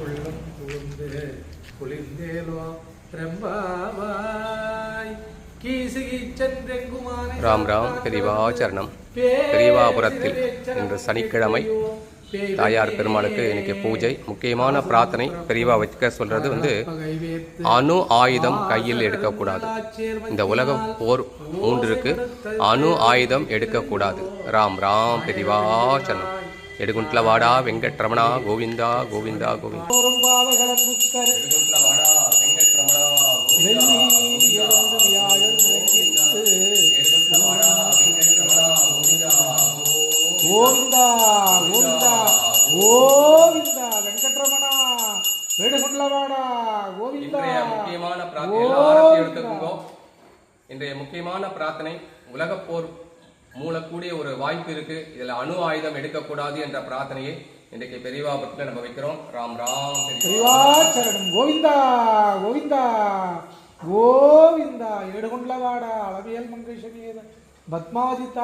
உள்ளம் புகுந்து குளிர்ந்தேலோ ரெம்பாவாய் கீசுகி சென்றெங்குமானை ராம் ராம் பெரியவாச்சரணம். பெரியவாபுரத்தில் இன்று சனிக்கிழமை தாயார் பெருமாளுக்கு இன்னைக்கு பூஜை. முக்கியமான பிரார்த்தனை பெரியவா வைக்க சொல்றது அணு ஆயுதம் கையில் எடுக்கக்கூடாது. இந்த உலக போர் 3 இருக்கு, அணு ஆயுதம் எடுக்கக்கூடாது. ராம் ராம் பெரியவாச்சரணம். எடுகுண்ட்ல வாடா வெங்கட்ரமணா கோவிந்தா கோவிந்தா கோவிந்தா. கோவிந்தா கோவிந்தா கோவிந்தா வெங்கட்ரமணா வேடுகுண்டலவாடா கோவிந்தா. முக்கியமான பிரார்த்தனை இன்றைய முக்கியமான பிரார்த்தனை. உலக போர் மூலக்கூடிய ஒரு வாய்ப்பு இருக்கு, இதுல அணு ஆயுதம் எடுக்கக்கூடாது என்ற பிரார்த்தனையை இன்றைக்கு பெரியவாபுரத்தில் நம்ம வைக்கிறோம். ராம் ராம் பெரியவாச்சரணம். கோவிந்தா கோவிந்தா கோவிந்தா. ஏடுகுண்டலவாடா அளவியல் மங்கேஷ பத்மாவதி தாய்.